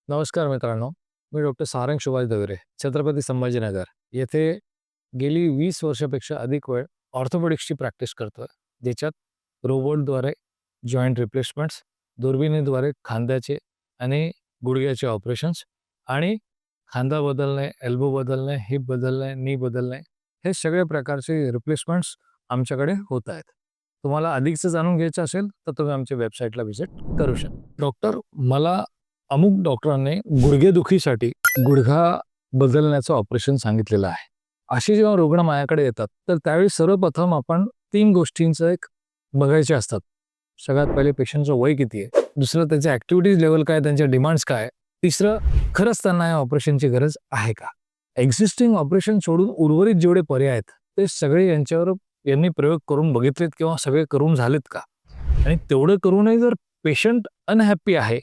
नमस्कार मित्रांनो, मी डॉक्टर सारंग सुभाष दवरे, छत्रपती संभाजीनगर येथे गेली 20 वर्षापेक्षा अधिक वेळ ऑर्थोपेडिक्सची प्रॅक्टिस करतोय. ज्याच्यात रोबोटद्वारे जॉइंट रिप्लेसमेंट्स, दुर्बिणीद्वारे खांद्याचे आणि गुडघ्याचे ऑपरेशन्स आणि खांदा बदलणे, एल्बो बदलणे, हिप बदलणे, नी बदलणे हे सगळे प्रकारचे रिप्लेसमेंट्स आमच्याकडे होत आहेत. तुम्हाला अधिकचं जाणून घ्यायचं असेल तर तुम्ही आमच्या वेबसाईटला व्हिजिट करू शकता. डॉक्टर, मला अमुक डॉक्टरांनी गुडघेदुखीसाठी गुडघा बदलण्याचं ऑपरेशन सांगितलेलं आहे. असे जेव्हा रुग्ण माझ्याकडे येतात तर त्यावेळी सर्वप्रथम आपण 3 गोष्टींचं एक बघायचे असतात. सगळ्यात पहिले पेशंटचं वय किती आहे, दुसरं त्याचे ॲक्टिव्हिटीज लेवल काय, त्यांच्या डिमांड्स काय, तिसरं खरंच त्यांना या ऑपरेशनची गरज आहे का. एक्झिस्टिंग ऑपरेशन सोडून उर्वरित जेवढे पर्याय आहेत ते सगळे यांनी प्रयोग करून बघितलेत किंवा सगळे करून झालेत का. आणि तेवढं करूनही जर पेशंट अनहॅपी आहे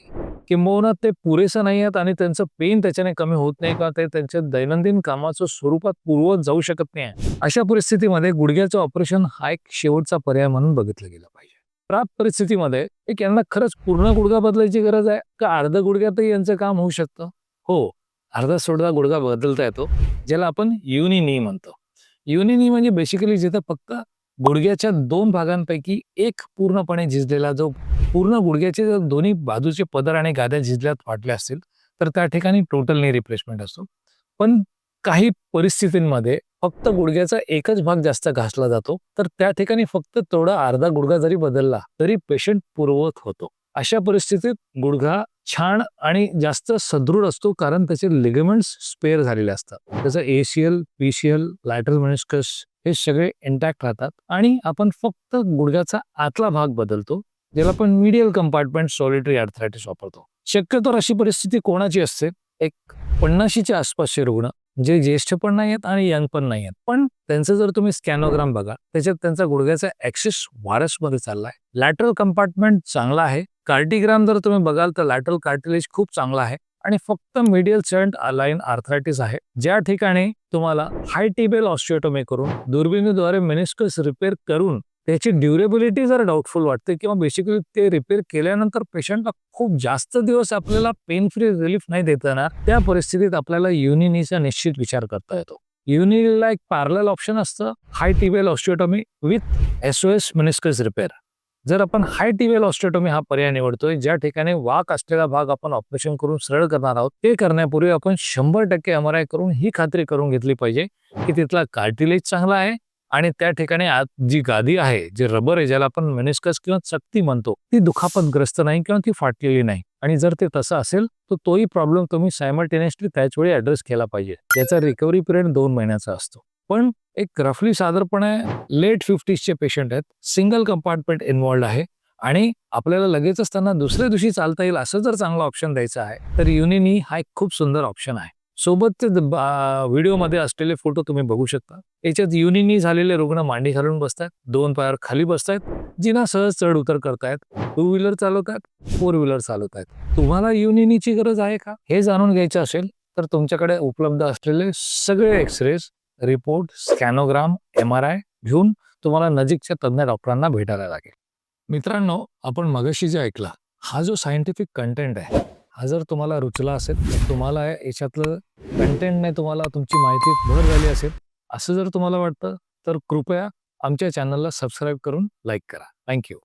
किंबहुना ते पुरेसं नाही आहेत आणि त्यांचं पेन त्याच्याने कमी होत नाही का, ते त्यांच्या दैनंदिन कामाचं स्वरूपात पूर्ववत जाऊ शकत नाही आहे, अशा परिस्थितीमध्ये गुडघ्याचं ऑपरेशन हा एक शेवटचा पर्याय म्हणून बघितलं गेलं पाहिजे. प्राप्त परिस्थितीमध्ये एक यांना खरंच पूर्ण गुडघा बदलायची गरज आहे का अर्ध गुडघ्यातही यांचं काम होऊ शकतं? हो, अर्धा सोडा गुडघा बदलता येतो, ज्याला आपण युनी नी म्हणतो. युनी नी म्हणजे बेसिकली जिथं फक्त गुडघ्याच्या 2 भागांपैकी एक पूर्णपणे झिजलेला, जो पूर्ण गुडघ्याचे जर दोन्ही बाजूचे पदर आणि गाद्या झिजल्यात फाटल्या असतील तर त्या ठिकाणी टोटल नी रिप्लेसमेंट असतो. पण काही परिस्थितींमध्ये फक्त गुडघ्याचा एकच भाग जास्त घासला जातो, तर त्या ठिकाणी फक्त तेवढा अर्धा गुडघा जरी बदलला तरी पेशंट पूर्ववत होतो. अशा परिस्थितीत गुडघा छान आणि जास्त सदृढ असतो, कारण त्याचे लिगामेंट्स स्पेअर झालेले असतात. त्याचं एसीएल, पीसीएल, लॅटरल मेनिस्कस हे सगळे इंटॅक्ट राहतात आणि आपण फक्त गुडघ्याचा आतला भाग बदलतो, ज्याला आपण मीडियल कंपार्टमेंट सॉलिटरी आर्थरायटिस वापरतो. शक्यतो अशी परिस्थिती कोणाची असते? एक 50च्या आसपासचे रुग्ण, जे ज्येष्ठ पण नाही आहेत आणि यंग पण नाही आहेत, पण त्यांचं जर तुम्ही स्कॅनोग्राम बघा, त्याच्यात त्यांचा गुडघ्याचा ॲक्सिस वारसमध्ये चाललाय, लॅटरल कंपार्टमेंट चांगला आहे. कार्टिग्राम जर तुम्ही बघाल तर लॅटरल कार्टिलेज खूप चांगला आहे आणि फक्त मीडियल जॉइंट अलाइन आर्थरायटिस आहे, ज्या ठिकाणी तुम्हाला हाय टिबियल ऑस्टिओटोमी करून दुर्बिणीद्वारे मेनिस्कस रिपेअर करून त्याची ड्युरेबिलिटी जर डाऊटफुल वाटते किंवा बेसिकली ते रिपेअर केल्यानंतर पेशंटला खूप जास्त दिवस आपल्याला पेन फ्री रिलीफ नाही देता येणार, त्या परिस्थितीत आपल्याला युनी नीचा निश्चित विचार करता येतो. युनीला एक पॅरलल ऑप्शन असतं, high tibial osteotomy with SOS meniscus repair. जर आपण हाय टिबियल ऑस्टिओटोमी हा पर्याय निवडतोय, ज्या ठिकाणी वाक असलेला भाग आपण ऑपरेशन करून सरळ करणार आहोत, ते करण्यापूर्वी आपण 100% एमआरआय करून ही खात्री करून घेतली पाहिजे की तिथला कार्टिलेज चांगला आहे आणि त्या ठिकाणी आत जी गादी आहे, जे रबर आहे, ज्याला आपण मेनिस्कस किंवा चकती म्हणतो, ती दुखापतग्रस्त नाही किंवा ती फाटलेली नाही. आणि जर ते तसं असेल तर तोही प्रॉब्लेम तुम्ही सायमल्टेनियसली त्याचवेळी ॲड्रेस केला पाहिजे. याचा रिकव्हरी पिरियड 2 महिन्याचा असतो. पण एक रफली साधारणपणे लेट 50sचे पेशंट आहेत, सिंगल कंपार्टमेंट इन्व्हॉल्ड आहे आणि आपल्याला लगेचच त्यांना दुसऱ्या दिवशी चालता येईल असं जर चांगला ऑप्शन द्यायचा आहे तर युनी नी हा एक खूप सुंदर ऑप्शन आहे. सोबतचे व्हिडिओमध्ये असलेले फोटो तुम्ही बघू शकता. याच्यात युनी नी झालेले रुग्ण मांडी घालून बसतात, 2 पायावर खाली बसतायत, जिना सहज चढ उतर करतायत, 2 व्हीलर चालवतात, 4 व्हीलर चालवतायत. तुम्हाला युनी नीची गरज आहे का हे जाणून घ्यायचं असेल तर तुमच्याकडे उपलब्ध असलेले सगळे एक्सरेज, रिपोर्ट, स्कॅनोग्राम, एमआरआय घेऊन तुम्हाला नजीकच्या तज्ञ डॉक्टरांना भेटायला लागेल. मित्रांनो, आपण मगाशी जे ऐकला हा जो सायंटिफिक कंटेंट आहे, हा जर तुम्हाला रुचला असेल, तुम्हाला याच्यातलं कंटेंटने तुम्हाला तुमची माहिती भर झाली असेल असं जर तुम्हाला वाटतं तर कृपया आमच्या चॅनलला सबस्क्राईब करून लाईक करा. थँक्यू.